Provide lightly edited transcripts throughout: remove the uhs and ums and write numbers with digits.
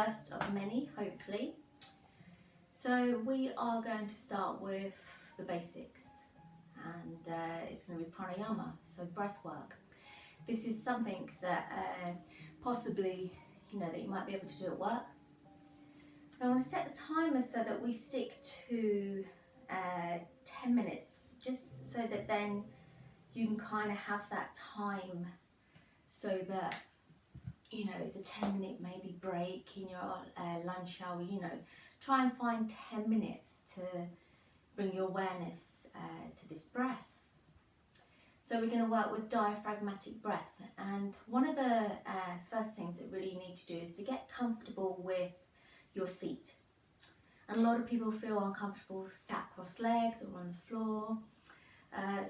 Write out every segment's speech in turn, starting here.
first of many, hopefully. So we are going to start with the basics, and it's going to be pranayama, so breath work. This is something that possibly, that you might be able to do at work. Now I want to set the timer so that we stick to 10 minutes, just so that then you can kind of have that time, so that it's a 10-minute maybe break in your lunch hour. Try and find 10 minutes to bring your awareness to this breath. So we're going to work with diaphragmatic breath, and one of the first things that really you need to do is to get comfortable with your seat. And a lot of people feel uncomfortable sat cross-legged or on the floor.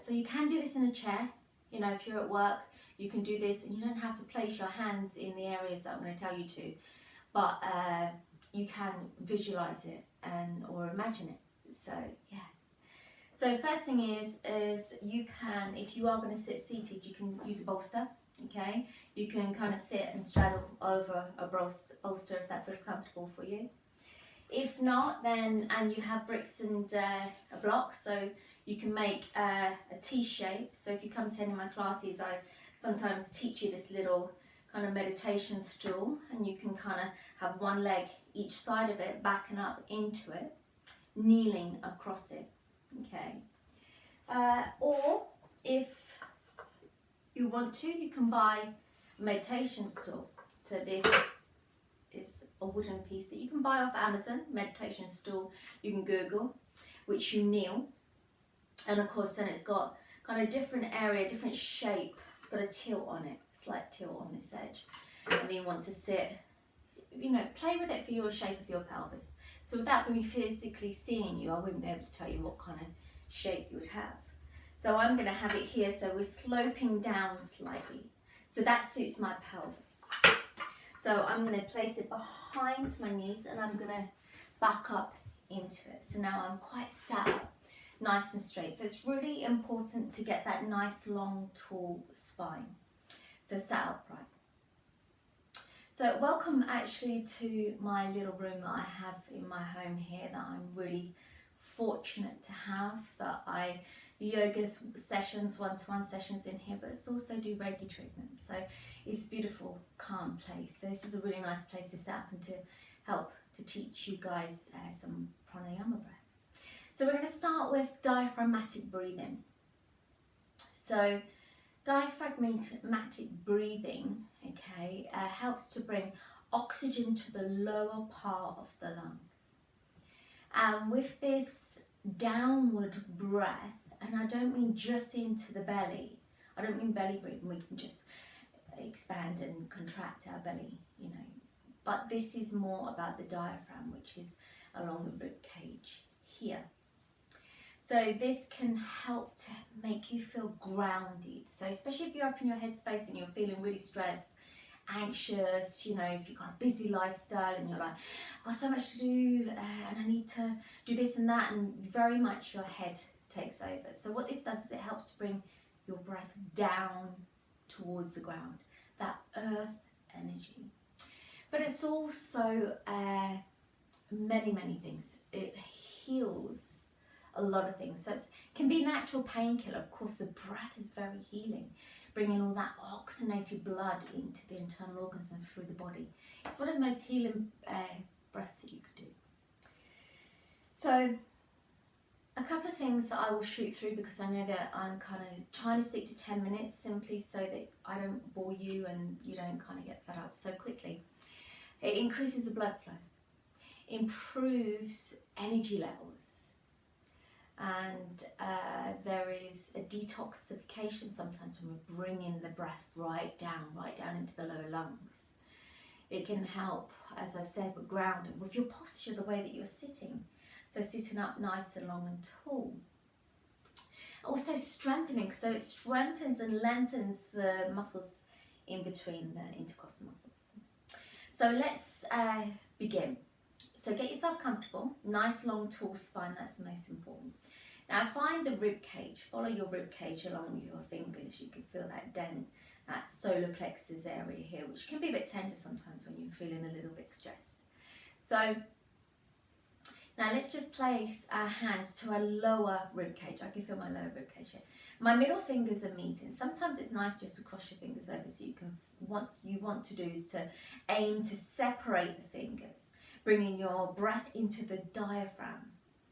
So you can do this in a chair. If you're at work, you can do this, and you don't have to place your hands in the areas that I'm going to tell you to, but you can visualize it or imagine it. So yeah. So first thing is you can, if you are going to sit seated, you can use a bolster. Okay, you can kind of sit and straddle over a bolster if that feels comfortable for you. If not, then, and you have bricks and a block, so you can make a T shape. So if you come to any of my classes, I sometimes teach you this little kind of meditation stool, and you can kind of have one leg each side of it, backing up into it, kneeling across it. Okay, or if you want to, you can buy a meditation stool. So this is a wooden piece that you can buy off Amazon, meditation stool. You can Google, which you kneel, and of course then it's got kind of different area, different shape. It's got a tilt on it, slight tilt on this edge, and then you want to sit, play with it for your shape of your pelvis. So without me physically seeing you, I wouldn't be able to tell you what kind of shape you would have. So I'm going to have it here, so we're sloping down slightly. So that suits my pelvis. So I'm going to place it behind my knees, and I'm going to back up into it. So now I'm quite sat up, nice and straight. So it's really important to get that nice, long, tall spine. So sat upright. So welcome actually to my little room that I have in my home here, that I'm really fortunate to have, that I do yoga sessions, one-to-one sessions in here, but it's also do Reiki treatments. So it's a beautiful, calm place. So this is a really nice place to set up and to help to teach you guys some pranayama breath. So we're going to start with diaphragmatic breathing. So diaphragmatic breathing, helps to bring oxygen to the lower part of the lungs. And with this downward breath, and I don't mean just into the belly, I don't mean belly breathing, we can just expand and contract our belly, but this is more about the diaphragm, which is along the rib cage here. So this can help to make you feel grounded. So especially if you're up in your headspace and you're feeling really stressed, anxious, if you've got a busy lifestyle and you're like, I've got so much to do and I need to do this and that, and very much your head takes over. So what this does is it helps to bring your breath down towards the ground, that earth energy. But it's also many, many things. It heals a lot of things. So it can be a natural painkiller. Of course, the breath is very healing, bringing all that oxygenated blood into the internal organs and through the body. It's one of the most healing breaths that you could do. So a couple of things that I will shoot through, because I know that I'm kind of trying to stick to 10 minutes simply so that I don't bore you and you don't kind of get fed up so quickly. It increases the blood flow, improves energy levels, and there is a detoxification sometimes when we're bringing the breath right down into the lower lungs. It can help, as I said, with grounding, with your posture, the way that you're sitting. So sitting up nice and long and tall. Also strengthening, so it strengthens and lengthens the muscles in between the intercostal muscles. So let's begin. So get yourself comfortable, nice long tall spine, that's the most important. Now find the rib cage, follow your rib cage along with your fingers. You can feel that dent, that solar plexus area here, which can be a bit tender sometimes when you're feeling a little bit stressed. So now let's just place our hands to a lower rib cage. I can feel my lower rib cage here. My middle fingers are meeting. Sometimes it's nice just to cross your fingers over, so what you want to do is to aim to separate the fingers, bringing your breath into the diaphragm.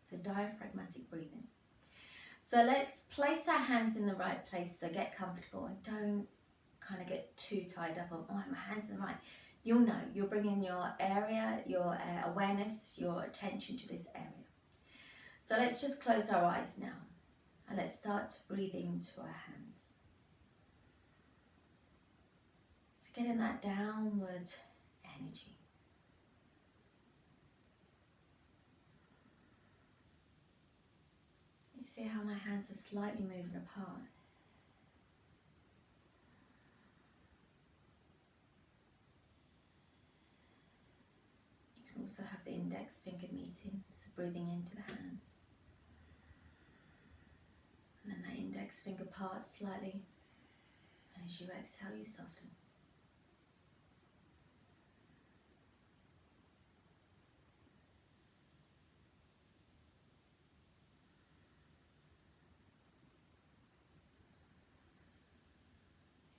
So diaphragmatic breathing. So let's place our hands in the right place, so get comfortable and don't kind of get too tied up on, oh, my hands in the right. You'll know, you're bringing your area, your awareness, your attention to this area. So let's just close our eyes now and let's start to breathe into our hands. So getting that downward energy. You see how my hands are slightly moving apart. Also have the index finger meeting, so breathing into the hands. And then that index finger parts slightly. And as you exhale, you soften.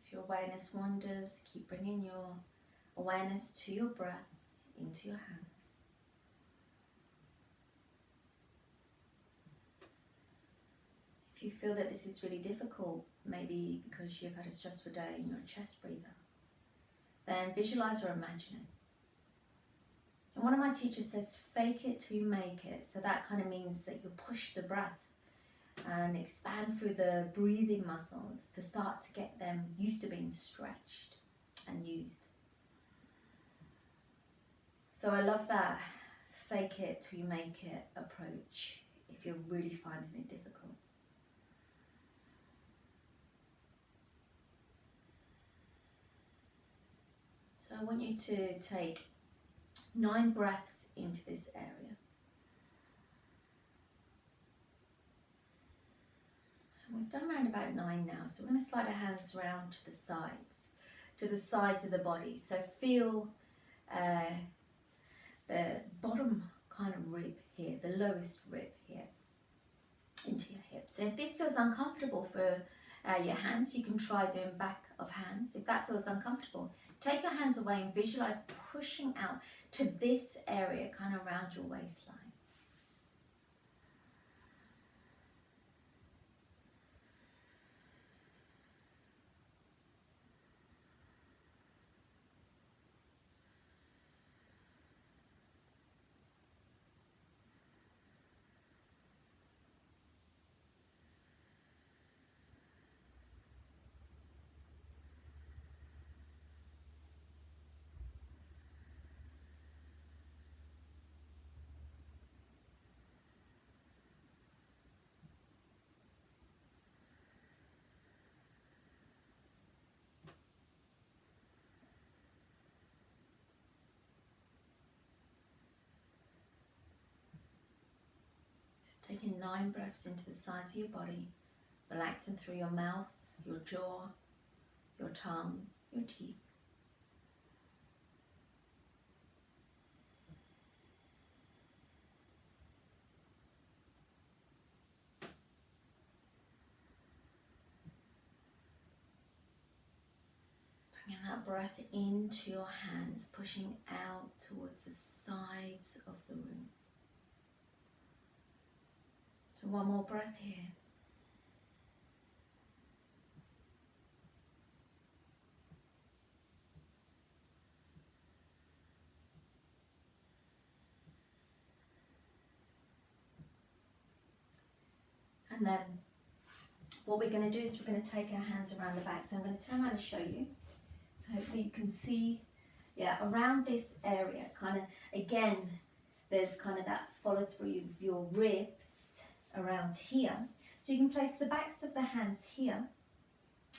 If your awareness wanders, keep bringing your awareness to your breath, into your hands. If you feel that this is really difficult, maybe because you've had a stressful day and you're a chest breather, then visualize or imagine it. And one of my teachers says, fake it till you make it. So that kind of means that you push the breath and expand through the breathing muscles to start to get them used to being stretched and used. So I love that fake it till you make it approach if you're really finding it difficult. So I want you to take 9 breaths into this area. And we've done around about 9 now, so we're going to slide our hands around to the sides of the body. So feel the bottom kind of rib here, the lowest rib here, into your hips. So if this feels uncomfortable for your hands, you can try doing back of hands. If that feels uncomfortable, take your hands away and visualize pushing out to this area, kind of around your waistline. Taking 9 breaths into the sides of your body, relaxing through your mouth, your jaw, your tongue, your teeth. Bringing that breath into your hands, pushing out towards the sides of the room. So one more breath here. And then what we're going to do is we're going to take our hands around the back. So I'm going to turn around and show you. So hopefully you can see, around this area, kind of, again, there's kind of that follow through of your ribs around here. So you can place the backs of the hands here,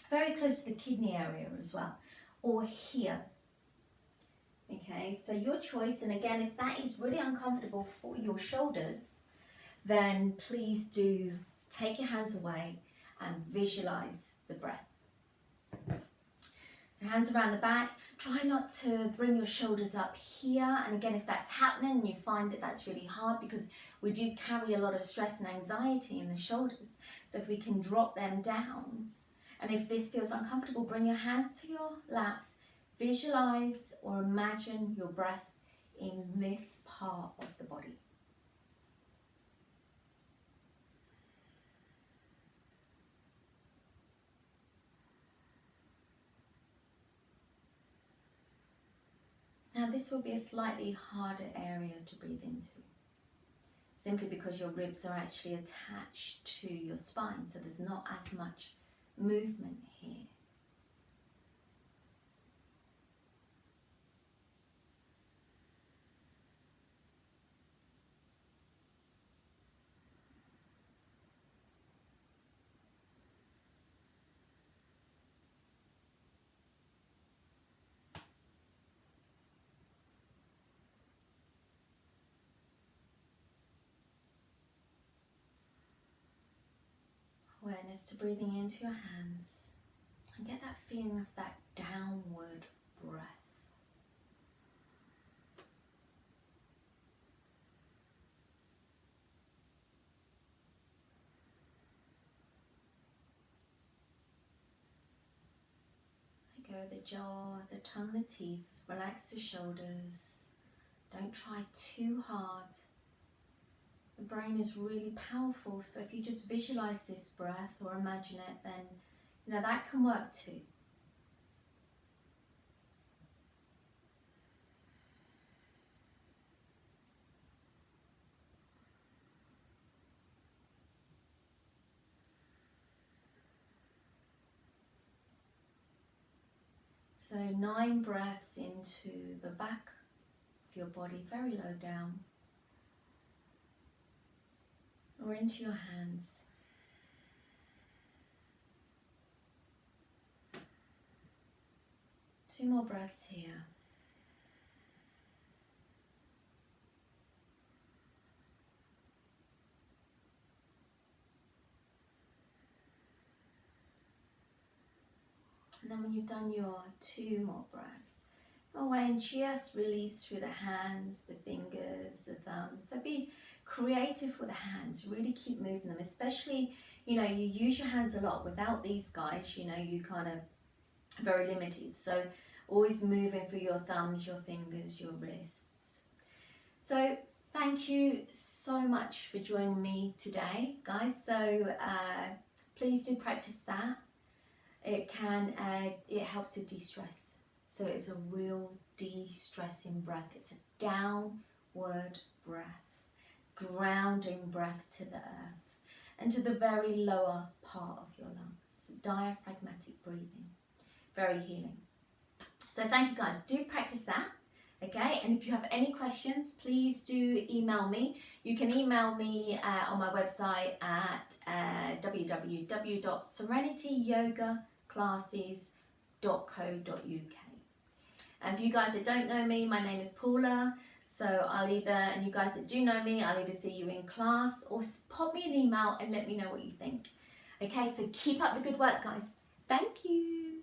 very close to the kidney area as well, or here. Okay, so your choice, and again, if that is really uncomfortable for your shoulders, then please do take your hands away and visualize the breath. So hands around the back. Try not to bring your shoulders up here. And again, if that's happening and you find that that's really hard, because we do carry a lot of stress and anxiety in the shoulders. So if we can drop them down, and if this feels uncomfortable, bring your hands to your laps. Visualize or imagine your breath in this part of the body. Now this will be a slightly harder area to breathe into, simply because your ribs are actually attached to your spine, so there's not as much movement here. Awareness to breathing into your hands, and get that feeling of that downward breath. Let go of the jaw, the tongue, the teeth. Relax the shoulders. Don't try too hard. The brain is really powerful, so if you just visualize this breath or imagine it, then that can work too. So 9 breaths into the back of your body, very low down, or into your hands. Two more breaths here. And then when you've done your 2 more breaths, go away and just release through the hands, the fingers, the thumbs. So be creative with the hands, really keep moving them, especially, you use your hands a lot. Without these guys, you kind of very limited. So always moving through your thumbs, your fingers, your wrists. So thank you so much for joining me today, guys. So please do practice that. It helps to de-stress. So it's a real de-stressing breath. It's a downward breath, grounding breath to the earth and to the very lower part of your lungs. Diaphragmatic breathing, very healing. So thank you guys. Do practice that. Okay, and if you have any questions, please do email me. You can email me on my website at www.serenityyogaclasses.co.uk. And for you guys that don't know me, my name is Paula. So and you guys that do know me, I'll either see you in class or pop me an email and let me know what you think. Okay, so keep up the good work, guys. Thank you.